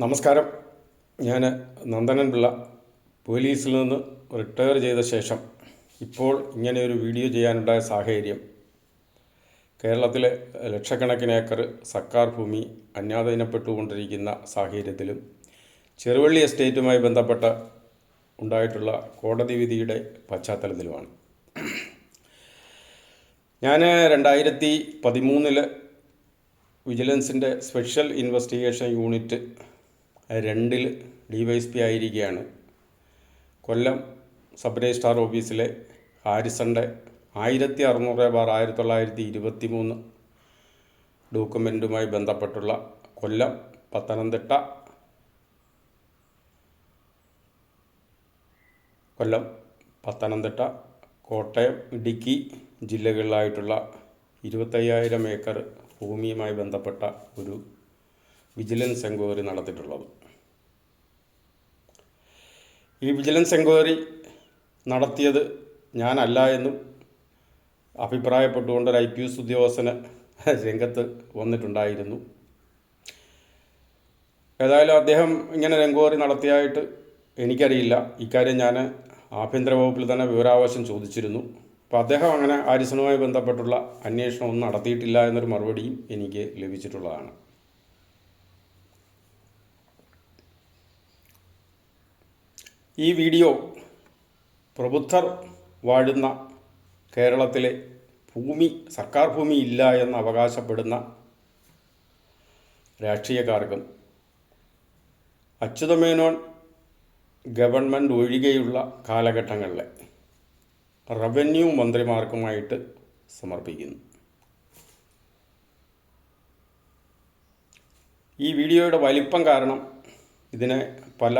നമസ്കാരം. ഞാൻ നന്ദനൻ പിള്ള. പോലീസിൽ നിന്ന് റിട്ടയർ ചെയ്ത ശേഷം ഇപ്പോൾ ഇങ്ങനെയൊരു വീഡിയോ ചെയ്യാനുണ്ടായ സാഹചര്യം, കേരളത്തിലെ ലക്ഷക്കണക്കിന് ഏക്കർ സർക്കാർ ഭൂമി അന്യാധീനപ്പെട്ടുകൊണ്ടിരിക്കുന്ന സാഹചര്യത്തിലും ചെറുവള്ളി എസ്റ്റേറ്റുമായി ബന്ധപ്പെട്ട് ഉണ്ടായിട്ടുള്ള കോടതി വിധിയുടെ പശ്ചാത്തലത്തിലുമാണ്. ഞാൻ 2013 വിജിലൻസിൻ്റെ സ്പെഷ്യൽ ഇൻവെസ്റ്റിഗേഷൻ യൂണിറ്റ് 2 DYSP ആയിരിക്കുകയാണ്. കൊല്ലം സബ് രജിസ്ട്രാർ ഓഫീസിലെ ഹാരിസൻ്റെ 1600/1923 ഡോക്യുമെൻറ്റുമായി ബന്ധപ്പെട്ടുള്ള കൊല്ലം, പത്തനംതിട്ട, കോട്ടയം, ഇടുക്കി ജില്ലകളിലായിട്ടുള്ള 25,000 ഏക്കർ ഭൂമിയുമായി ബന്ധപ്പെട്ട ഒരു വിജിലൻസ് എൻക്വയറി നടത്തിയിട്ടുള്ളത്. ഈ വിജിലൻസ് എൻക്വയറി നടത്തിയത് ഞാനല്ല എന്നും അഭിപ്രായപ്പെട്ടുകൊണ്ട് ഒരു IPS ഉദ്യോഗസ്ഥന് രംഗത്ത് വന്നിട്ടുണ്ടായിരുന്നു. ഏതായാലും അദ്ദേഹം ഇങ്ങനെ ഒരു എൻക്വയറി നടത്തിയായിട്ട് എനിക്കറിയില്ല. ഇക്കാര്യം ഞാൻ ആഭ്യന്തര വകുപ്പിൽ തന്നെ വിവരാവകാശം ചോദിച്ചിരുന്നു. അപ്പോൾ അദ്ദേഹം അങ്ങനെ ഹാരിസണുമായി ബന്ധപ്പെട്ടുള്ള അന്വേഷണമൊന്നും നടത്തിയിട്ടില്ല എന്നൊരു മറുപടിയും എനിക്ക് ലഭിച്ചിട്ടുള്ളതാണ്. ഈ വീഡിയോ പ്രബുദ്ധർ വാഴുന്ന കേരളത്തിലെ സർക്കാർ ഭൂമി ഇല്ല എന്ന് അവകാശപ്പെടുന്ന രാഷ്ട്രീയക്കാർക്കും അച്യുതമേനോൻ ഗവൺമെൻറ് ഒഴികെയുള്ള കാലഘട്ടങ്ങളിലെ റവന്യൂ മന്ത്രിമാർക്കുമായിട്ട് സമർപ്പിക്കുന്നു. ഈ വീഡിയോയുടെ വലിപ്പം കാരണം ഇതിനെ പല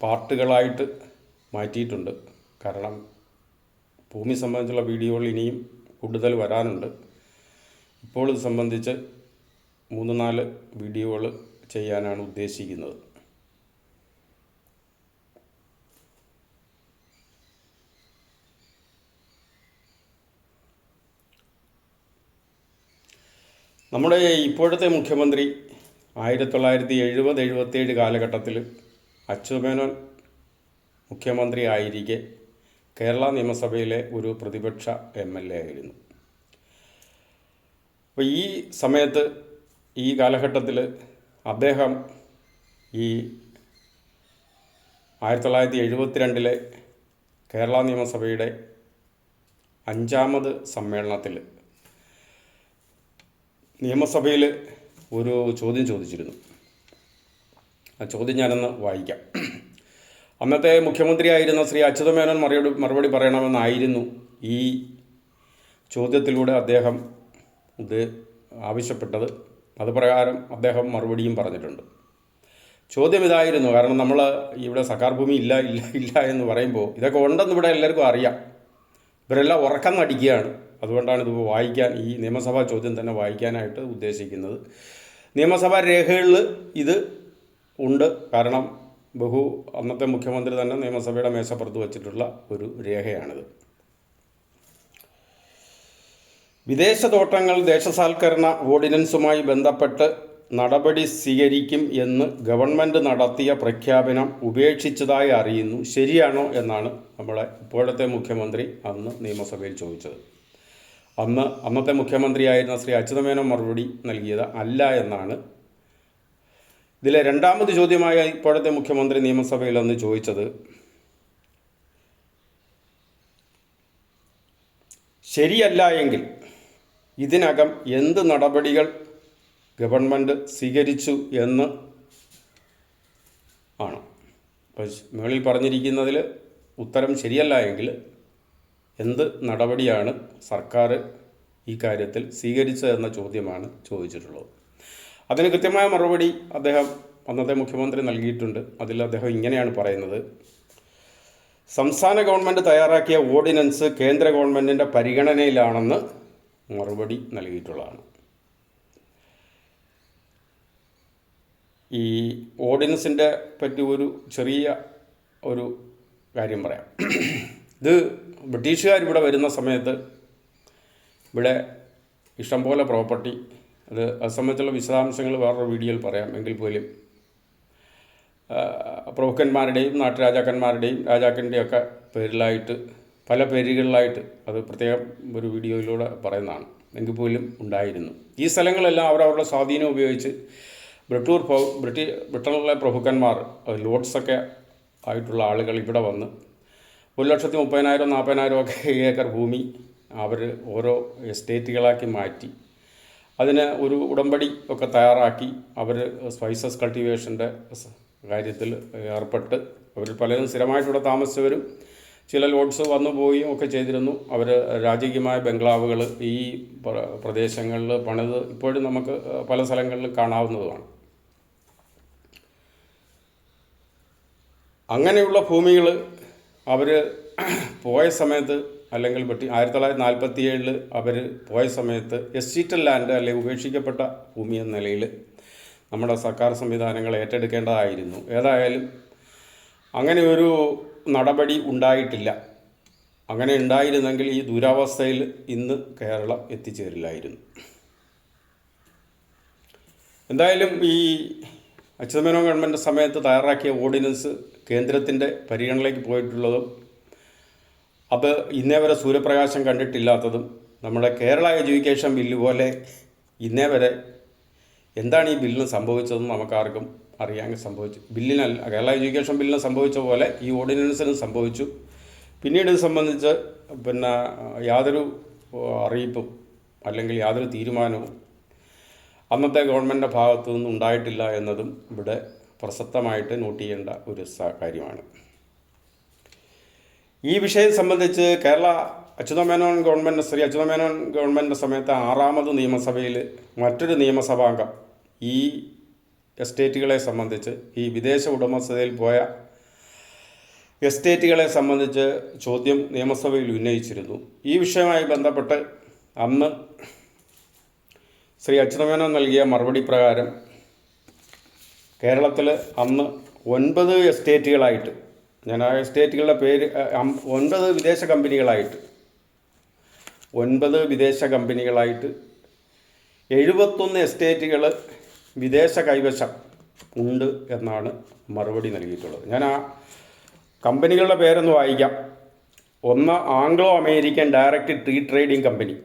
പാർട്ടുകളായിട്ട് മാറ്റിയിട്ടുണ്ട്. കാരണം ഭൂമി സംബന്ധിച്ചുള്ള വീഡിയോകൾ ഇനിയും കൂടുതൽ വരാനുണ്ട്. ഇപ്പോൾ ഇത് സംബന്ധിച്ച് 3-4 വീഡിയോകൾ ചെയ്യാനാണ് ഉദ്ദേശിക്കുന്നത്. നമ്മുടെ ഇപ്പോഴത്തെ മുഖ്യമന്ത്രി 1970-77 കാലഘട്ടത്തിൽ അച്യുതമേനോൻ മുഖ്യമന്ത്രി ആയിരിക്കെ കേരള നിയമസഭയിലെ ഒരു പ്രതിപക്ഷ MLA ആയിരുന്നു. അപ്പോൾ ഈ സമയത്ത്, ഈ കാലഘട്ടത്തിൽ അദ്ദേഹം ഈ 1972 കേരള നിയമസഭയുടെ 5ാമത് സമ്മേളനത്തിൽ നിയമസഭയിൽ ഒരു ചോദ്യം ചോദിച്ചിരുന്നു. ആ ചോദ്യം ഞാനൊന്ന് വായിക്കാം. അന്നത്തെ മുഖ്യമന്ത്രിയായിരുന്ന ശ്രീ അച്യുതമേനോൻ മറുപടി പറയണമെന്നായിരുന്നു ഈ ചോദ്യത്തിലൂടെ അദ്ദേഹം ആവശ്യപ്പെട്ടത്. അതുപ്രകാരം അദ്ദേഹം മറുപടിയും പറഞ്ഞിട്ടുണ്ട്. ചോദ്യം ഇതായിരുന്നു. കാരണം നമ്മൾ ഇവിടെ സർക്കാർ ഭൂമി ഇല്ല എന്ന് പറയുമ്പോൾ ഇതൊക്കെ ഉണ്ടെന്ന് ഇവിടെ എല്ലാവർക്കും അറിയാം. ഇവരെല്ലാം ഉറക്കം നടിക്കുകയാണ്. അതുകൊണ്ടാണ് ഇത് വായിക്കാൻ, ഈ നിയമസഭാ ചോദ്യം തന്നെ വായിക്കാനായിട്ട് ഉദ്ദേശിക്കുന്നത്. നിയമസഭാ രേഖകളിൽ ഇത് ഉണ്ട്. കാരണം അന്നത്തെ മുഖ്യമന്ത്രി തന്നെ നിയമസഭയുടെ മേശപ്പുറത്ത് വച്ചിട്ടുള്ള ഒരു രേഖയാണിത്. വിദേശ തോട്ടങ്ങൾ ദേശസാൽക്കരണ ഓർഡിനൻസുമായി ബന്ധപ്പെട്ട് നടപടി സ്വീകരിക്കും എന്ന് ഗവൺമെൻറ് നടത്തിയ പ്രഖ്യാപനം ഉപേക്ഷിച്ചതായി അറിയുന്നു. ശരിയാണോ എന്നാണ് നമ്മളെ ഇപ്പോഴത്തെ മുഖ്യമന്ത്രി അന്ന് നിയമസഭയിൽ ചോദിച്ചത്. അന്നത്തെ മുഖ്യമന്ത്രിയായിരുന്ന ശ്രീ അച്യുതമേനോൻ മറുപടി നൽകിയത് അല്ല എന്നാണ്. ഇതിലെ 2ാമത് ചോദ്യമായ ഇപ്പോഴത്തെ മുഖ്യമന്ത്രി നിയമസഭയിൽ അന്ന് ചോദിച്ചത്, ശരിയല്ല എങ്കിൽ ഇതിനകം എന്ത് നടപടികൾ ഗവൺമെൻറ് സ്വീകരിച്ചു എന്ന് ആണ്. അപ്പോൾ മുകളിൽ പറഞ്ഞിരിക്കുന്നതിൽ ഉത്തരം ശരിയല്ല എങ്കിൽ എന്ത് നടപടിയാണ് സർക്കാർ ഈ കാര്യത്തിൽ സ്വീകരിച്ചതെന്ന ചോദ്യമാണ് ചോദിച്ചിട്ടുള്ളത്. അതിന് കൃത്യമായ മറുപടി അന്നത്തെ മുഖ്യമന്ത്രി നൽകിയിട്ടുണ്ട്. അതിൽ അദ്ദേഹം ഇങ്ങനെയാണ് പറയുന്നത്: സംസ്ഥാന ഗവൺമെൻറ് തയ്യാറാക്കിയ ഓർഡിനൻസ് കേന്ദ്ര ഗവൺമെൻറ്റിൻ്റെ പരിഗണനയിലാണെന്ന് മറുപടി നൽകിയിട്ടുള്ളതാണ്. ഈ ഓർഡിനൻസിൻ്റെ പറ്റി ഒരു ചെറിയ കാര്യം പറയാം. ഇത് ബ്രിട്ടീഷുകാർ ഇവിടെ വരുന്ന സമയത്ത് ഇവിടെ ഇഷ്ടംപോലെ പ്രോപ്പർട്ടി, അത് സംബന്ധിച്ചുള്ള വിശദാംശങ്ങൾ വേറൊരു വീഡിയോയിൽ പറയാം. എങ്കിൽ പോലും പ്രഭുക്കന്മാരുടെയും നാട്ടുരാജാക്കന്മാരുടെയും രാജാക്കൻ്റെയൊക്കെ പേരിലായിട്ട് പല പേരുകളിലായിട്ട് അത് പ്രത്യേകം ഒരു വീഡിയോയിലൂടെ പറയുന്നതാണ്, എങ്കിൽ പോലും ഉണ്ടായിരുന്നു. ഈ സ്ഥലങ്ങളെല്ലാം അവരവരുടെ സ്വാധീനം ഉപയോഗിച്ച് ബ്രിട്ടനിലെ പ്രഭുക്കന്മാർ ലോഡ്സൊക്കെ ആയിട്ടുള്ള ആളുകൾ ഇവിടെ വന്ന് 1,30,000 40,000 ഒക്കെ ഏക്കർ ഭൂമി അവർ ഓരോ എസ്റ്റേറ്റുകളാക്കി മാറ്റി അതിന് ഒരു ഉടമ്പടി ഒക്കെ തയ്യാറാക്കി അവർ സ്പൈസസ് കൾട്ടിവേഷൻ്റെ കാര്യത്തിൽ ഏർപ്പെട്ട് അവരിൽ പലരും സ്ഥിരമായിട്ടിവിടെ താമസിച്ചവരും ചില ലോഡ്സ് വന്നു പോവുകയും ഒക്കെ ചെയ്തിരുന്നു. അവർ രാജകീയമായ ബംഗ്ലാവുകൾ ഈ പ്രദേശങ്ങളിൽ പണിത് ഇപ്പോഴും നമുക്ക് പല സ്ഥലങ്ങളിൽ കാണാവുന്നതുമാണ്. അങ്ങനെയുള്ള ഭൂമികൾ അവർ പോയ സമയത്ത് അല്ലെങ്കിൽ 1947 അവർ പോയ സമയത്ത് എസ്റ്റേറ്റ് ലാൻഡ് അല്ലെങ്കിൽ ഉപേക്ഷിക്കപ്പെട്ട ഭൂമി എന്ന നിലയിൽ നമ്മുടെ സർക്കാർ സംവിധാനങ്ങൾ ഏറ്റെടുക്കേണ്ടതായിരുന്നു. ഏതായാലും അങ്ങനെ ഒരു നടപടി ഉണ്ടായിട്ടില്ല. അങ്ങനെ ഉണ്ടായിരുന്നെങ്കിൽ ഈ ദുരവസ്ഥയിൽ ഇന്ന് കേരളം എത്തിച്ചേരില്ലായിരുന്നു. എന്തായാലും ഈ അച്യുതമേനോൻ ഗവൺമെൻറ് സമയത്ത് തയ്യാറാക്കിയ ഓർഡിനൻസ് കേന്ദ്രത്തിൻ്റെ പരിഗണനയിലേക്ക് പോയിട്ടുള്ളതും അത് ഇന്നേ വരെ സൂര്യപ്രകാശം കണ്ടിട്ടില്ലാത്തതും നമ്മുടെ കേരള എഡ്യൂക്കേഷൻ ബില്ല് പോലെ ഇന്നേ വരെ എന്താണ് ഈ ബില്ലിന് സംഭവിച്ചതെന്ന് നമുക്കാർക്കും അറിയാൻ സംഭവിച്ചു. ബില്ലിനല്ല, കേരള എഡ്യൂക്കേഷൻ ബില്ലിന് സംഭവിച്ച പോലെ ഈ ഓർഡിനൻസിനും സംഭവിച്ചു. പിന്നീട് ഇത് സംബന്ധിച്ച് യാതൊരു അറിയിപ്പും അല്ലെങ്കിൽ യാതൊരു തീരുമാനവും അന്നത്തെ ഗവൺമെൻറ്റിൻ്റെ ഭാഗത്തു നിന്നും ഉണ്ടായിട്ടില്ല എന്നതും ഇവിടെ പ്രസക്തമായിട്ട് നോട്ട് ചെയ്യേണ്ട ഒരു കാര്യമാണ്. ഈ വിഷയം സംബന്ധിച്ച് കേരള അച്യുതമേനോൻ ഗവൺമെൻറ് ശ്രീ അച്യുതമേനോൻ ഗവൺമെൻറ് സമയത്ത് 6ാമത് നിയമസഭയിൽ മറ്റൊരു നിയമസഭാംഗം ഈ എസ്റ്റേറ്റുകളെ സംബന്ധിച്ച് ഈ വിദേശ ഉടമസ്ഥതയിൽ പോയ എസ്റ്റേറ്റുകളെ സംബന്ധിച്ച് ചോദ്യം നിയമസഭയിൽ ഉന്നയിച്ചിരുന്നു. ഈ വിഷയവുമായി ബന്ധപ്പെട്ട് അന്ന് ശ്രീ അച്യുതമേനോൻ നൽകിയ മറുപടി പ്രകാരം കേരളത്തിൽ അന്ന് 9 എസ്റ്റേറ്റുകളായിട്ട്, ഞാൻ ആ എസ്റ്റേറ്റുകളുടെ പേര് 9 വിദേശ കമ്പനികളായിട്ട് 71 എസ്റ്റേറ്റുകൾ വിദേശ കൈവശം ഉണ്ട് എന്നാണ് മറുപടി നൽകിയിട്ടുള്ളത്. ഞാൻ ആ കമ്പനികളുടെ പേരൊന്ന് വായിക്കാം. 1 Anglo American direct tree trading company,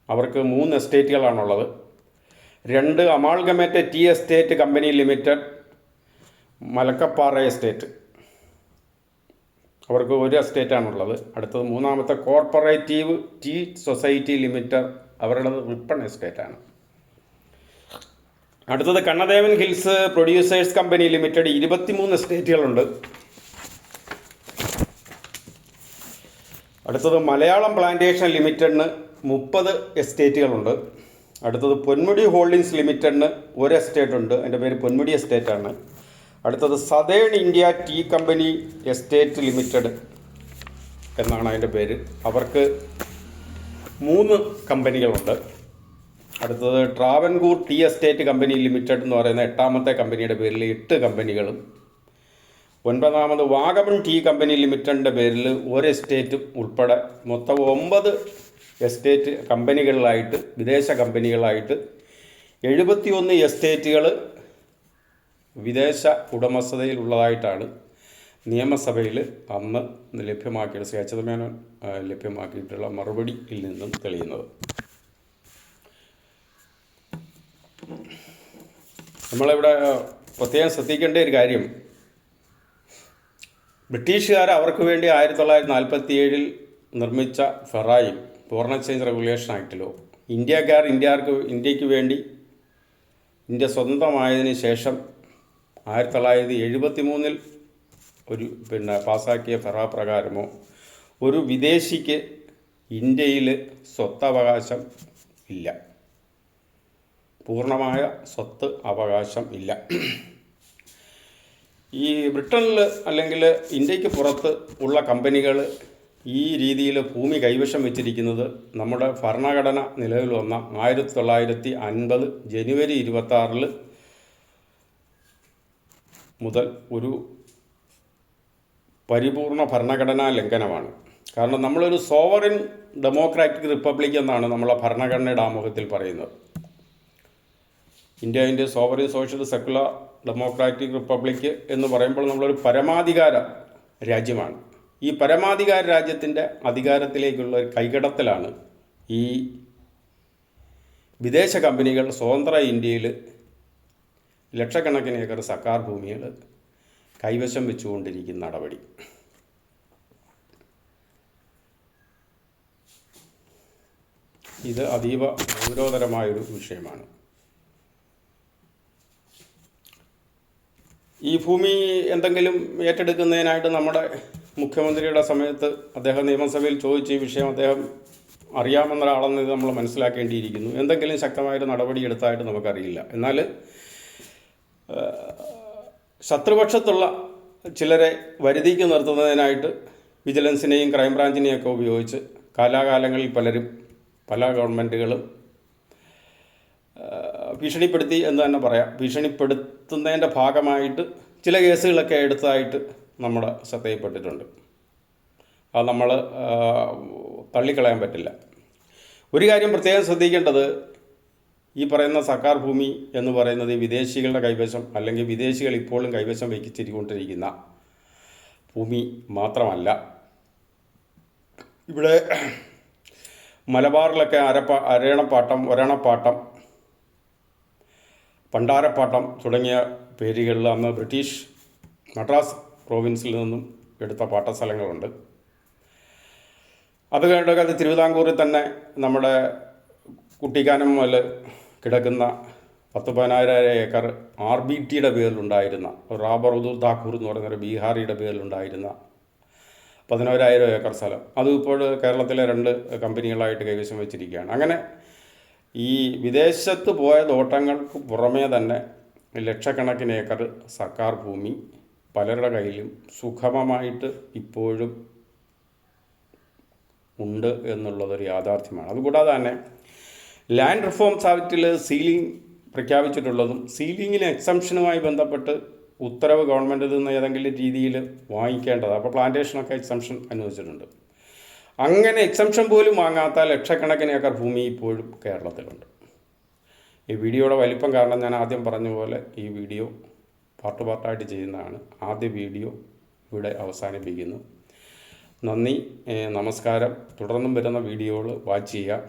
അവർക്ക് 3 എസ്റ്റേറ്റുകളാണുള്ളത്. 2 amalgamate tea estate company limited, Malakkappara estate, അവർക്ക് 1 എസ്റ്റേറ്റാണുള്ളത്. അടുത്തത് 3ാമത്തെ കോർപ്പറേറ്റീവ് ടീ സൊസൈറ്റി ലിമിറ്റഡ്, അവരുടെ റിപ്പൺ എസ്റ്റേറ്റാണ്. അടുത്തത് Kanan Devan hills producers company limited, 23 എസ്റ്റേറ്റുകളുണ്ട്. അടുത്തത് മലയാളം പ്ലാന്റേഷൻ ലിമിറ്റഡിന് 30 എസ്റ്റേറ്റുകളുണ്ട്. അടുത്തത് പൊന്മുടി ഹോൾഡിങ്സ് ലിമിറ്റഡിന് 1 എസ്റ്റേറ്റ് ഉണ്ട്, അതിൻ്റെ പേര് പൊന്മുടി എസ്റ്റേറ്റാണ്. അടുത്തത് southern India tea company estate limited എന്നാണ് അതിൻ്റെ പേര്, അവർക്ക് 3 കമ്പനികളുണ്ട്. അടുത്തത് Travancore tea estate company limited എന്ന് പറയുന്ന 8ാമത്തെ കമ്പനിയുടെ പേരിൽ 8 കമ്പനികളും, 9ാമത് വാഗമൺ ടീ കമ്പനി ലിമിറ്റഡിൻ്റെ പേരിൽ 1 എസ്റ്റേറ്റും ഉൾപ്പെടെ മൊത്തം 9 എസ്റ്റേറ്റ് കമ്പനികളിലായിട്ട്, വിദേശ കമ്പനികളായിട്ട് 71 എസ്റ്റേറ്റുകൾ വിദേശ ഉടമസ്ഥതയിലുള്ളതായിട്ടാണ് നിയമസഭയിൽ അന്ന് ലഭ്യമാക്കിയത് ശ്രീ അച്യുതമേനോൻ ലഭ്യമാക്കിയിട്ടുള്ള മറുപടിയിൽ നിന്നും തെളിയുന്നത്. നമ്മളിവിടെ പ്രത്യേകം ശ്രദ്ധിക്കേണ്ട ഒരു കാര്യം, ബ്രിട്ടീഷുകാർ അവർക്ക് വേണ്ടി 1947 നിർമ്മിച്ച ഫെറായി ഫോറിൻ എക്സ്ചേഞ്ച് റെഗുലേഷൻ ആക്ടിലോ ഇന്ത്യക്ക് വേണ്ടി ഇന്ത്യ സ്വതന്ത്രമായതിന് ശേഷം 1973 ഒരു പാസ്സാക്കിയ ഫെറാ പ്രകാരമോ ഒരു വിദേശിക്ക് ഇന്ത്യയിൽ സ്വത്തവകാശം ഇല്ല, പൂർണ്ണമായ സ്വത്ത് അവകാശം ഇല്ല. ഈ ബ്രിട്ടനിൽ അല്ലെങ്കിൽ ഇന്ത്യക്ക് പുറത്ത് ഉള്ള കമ്പനികൾ ഈ രീതിയിൽ ഭൂമി കൈവശം വെച്ചിരിക്കുന്നത് നമ്മുടെ ഭരണഘടന നിലവിൽ വന്ന 1950 ജനുവരി 26 മുതൽ ഒരു പരിപൂർണ ഭരണഘടനാ ലംഘനമാണ്. കാരണം നമ്മളൊരു സോവറിൻ ഡെമോക്രാറ്റിക് റിപ്പബ്ലിക് എന്നാണ് നമ്മളെ ഭരണഘടനയുടെ ആമുഖത്തിൽ പറയുന്നത്. India sovereign social secular democratic republic എന്ന് പറയുമ്പോൾ നമ്മളൊരു പരമാധികാര രാജ്യമാണ്. ഈ പരമാധികാര രാജ്യത്തിൻ്റെ അധികാരത്തിലേക്കുള്ള ഒരു കൈകടത്തലാണ് ഈ വിദേശ കമ്പനികൾ സ്വതന്ത്ര ഇന്ത്യയിൽ ലക്ഷക്കണക്കിന് ഏക്കർ സർക്കാർ ഭൂമികൾ കൈവശം വെച്ചുകൊണ്ടിരിക്കുന്ന നടപടി. ഇത് അതീവ ഗൗരവതരമായൊരു വിഷയമാണ്. ഈ ഭൂമി എന്തെങ്കിലും ഏറ്റെടുക്കുന്നതിനായിട്ട് നമ്മുടെ മുഖ്യമന്ത്രിയുടെ സമയത്ത് അദ്ദേഹം നിയമസഭയിൽ ചോദിച്ച ഈ വിഷയം അദ്ദേഹം അറിയാമെന്ന ഒരാളെന്ന് ഇത് നമ്മൾ മനസ്സിലാക്കേണ്ടിയിരിക്കുന്നു. എന്തെങ്കിലും ശക്തമായൊരു നടപടി എടുത്തായിട്ട് നമുക്കറിയില്ല. എന്നാൽ ശത്രുപക്ഷത്തുള്ള ചിലരെ വരുതിക്ക് നിർത്തുന്നതിനായിട്ട് വിജിലൻസിനെയും ക്രൈംബ്രാഞ്ചിനെയൊക്കെ ഉപയോഗിച്ച് കാലാകാലങ്ങളിൽ പല ഗവൺമെൻറ്റുകളും ഭീഷണിപ്പെടുത്തി എന്ന് തന്നെ പറയാം. ഭീഷണിപ്പെടുത്തുന്നതിൻ്റെ ഭാഗമായിട്ട് ചില കേസുകളൊക്കെ എടുത്തതായിട്ട് നമ്മുടെ ശ്രദ്ധയിൽപ്പെട്ടിട്ടുണ്ട്. അത് നമ്മൾ തള്ളിക്കളയാൻ പറ്റില്ല. ഒരു കാര്യം പ്രത്യേകം ശ്രദ്ധിക്കേണ്ടത്, ഈ പറയുന്ന സർക്കാർ ഭൂമി എന്ന് പറയുന്നത് വിദേശികളുടെ കൈവശം അല്ലെങ്കിൽ വിദേശികൾ ഇപ്പോഴും കൈവശം വയ്ക്കിച്ചിരിക്കൊണ്ടിരിക്കുന്ന ഭൂമി മാത്രമല്ല. ഇവിടെ മലബാറിലൊക്കെ അരയണപ്പാട്ടം, ഒരണപ്പാട്ടം, പണ്ടാരപ്പാട്ടം തുടങ്ങിയ പേരുകളിൽ അന്ന് ബ്രിട്ടീഷ് മദ്രാസ് പ്രോവിൻസിൽ നിന്നും എടുത്ത പാട്ടസ്ഥലങ്ങളുണ്ട്. അത് കഴിഞ്ഞൊക്കെ അത് തിരുവിതാംകൂറിൽ തന്നെ നമ്മുടെ കുട്ടിക്കാനം മുതൽ കിടക്കുന്ന 10-15 ഏക്കർ RBTയുടെ പേരിലുണ്ടായിരുന്ന റാബർ ഉദൂർ താക്കൂർ എന്ന് പറയുന്നൊരു ബീഹാറിയുടെ പേരിലുണ്ടായിരുന്ന 11,000 ഏക്കർ സ്ഥലം അത് ഇപ്പോൾ കേരളത്തിലെ 2 കമ്പനികളായിട്ട് കൈവശം വെച്ചിരിക്കുകയാണ്. അങ്ങനെ ഈ വിദേശത്ത് പോയ തോട്ടങ്ങൾക്ക് പുറമേ തന്നെ ലക്ഷക്കണക്കിന് ഏക്കർ സർക്കാർ ഭൂമി പലരുടെ കയ്യിലും സുഗമമായിട്ട് ഇപ്പോഴും ഉണ്ട് എന്നുള്ളതൊരു യാഥാർത്ഥ്യമാണ്. അതുകൂടാതെ തന്നെ ലാൻഡ് റിഫോംസ് ആക്റ്റിൽ സീലിംഗ് പ്രഖ്യാപിച്ചിട്ടുള്ളതും സീലിങ്ങിന് എക്സംഷനുമായി ബന്ധപ്പെട്ട് ഉത്തരവ് ഗവൺമെൻറ്റിൽ നിന്ന് ഏതെങ്കിലും രീതിയിൽ വാങ്ങിക്കേണ്ടത്. അപ്പോൾ പ്ലാന്റേഷനൊക്കെ എക്സംഷൻ അനുവദിച്ചിട്ടുണ്ട്. അങ്ങനെ എക്സംഷൻ പോലും വാങ്ങാത്ത ലക്ഷക്കണക്കിന് ഏക്കർ ഭൂമി ഇപ്പോഴും കേരളത്തിലുണ്ട്. ഈ വീഡിയോയുടെ വലിപ്പം കാരണം ഞാൻ ആദ്യം പറഞ്ഞ പോലെ ഈ വീഡിയോ പാർട്ടായിട്ട് ചെയ്യുന്നതാണ്. ആദ്യ വീഡിയോ ഇവിടെ അവസാനിപ്പിക്കുന്നു. നന്ദി, നമസ്കാരം. തുടർന്നും വരുന്ന വീഡിയോകൾ വാച്ച് ചെയ്യുക.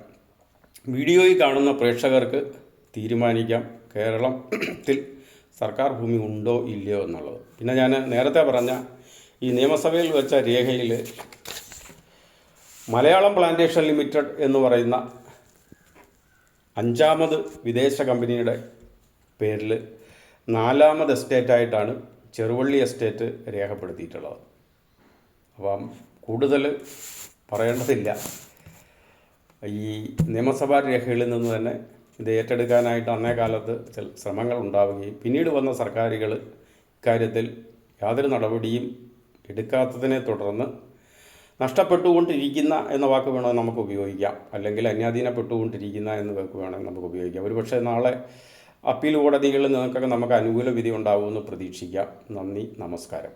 വീഡിയോയിൽ കാണുന്ന പ്രേക്ഷകർക്ക് തീരുമാനിക്കാം കേരളത്തിൽ സർക്കാർ ഭൂമി ഉണ്ടോ ഇല്ലയോ എന്നുള്ളത്. പിന്നെ ഞാൻ നേരത്തെ പറഞ്ഞ ഈ നിയമസഭയിൽ വെച്ച രേഖയിൽ മലയാളം പ്ലാന്റേഷൻ ലിമിറ്റഡ് എന്ന് പറയുന്ന 5ാമത് വിദേശ കമ്പനിയുടെ പേരിൽ 4ാമത് എസ്റ്റേറ്റായിട്ടാണ് ചെറുവള്ളി എസ്റ്റേറ്റ് രേഖപ്പെടുത്തിയിട്ടുള്ളത്. അപ്പം കൂടുതൽ പറയേണ്ടതില്ല. ഈ നിയമസഭാ രേഖകളിൽ നിന്ന് തന്നെ ഇത് ഏറ്റെടുക്കാനായിട്ട് അന്നേ കാലത്ത് ചില ശ്രമങ്ങൾ ഉണ്ടാവുകയും പിന്നീട് വന്ന സർക്കാരുകൾ ഇക്കാര്യത്തിൽ യാതൊരു നടപടിയും എടുക്കാത്തതിനെ തുടർന്ന് നഷ്ടപ്പെട്ടുകൊണ്ടിരിക്കുന്ന എന്ന വാക്ക് വേണമെങ്കിൽ നമുക്ക് ഉപയോഗിക്കാം, അല്ലെങ്കിൽ അന്യാധീനപ്പെട്ടുകൊണ്ടിരിക്കുന്ന എന്ന വാക്ക് വേണമെങ്കിൽ നമുക്ക് ഉപയോഗിക്കാം. ഒരുപക്ഷെ നാളെ അപ്പീൽ കോടതികളിൽ നിന്നൊക്കെ നമുക്ക് അനുകൂല വിധി ഉണ്ടാവുമെന്ന് പ്രതീക്ഷിക്കാം. നന്ദി, നമസ്കാരം.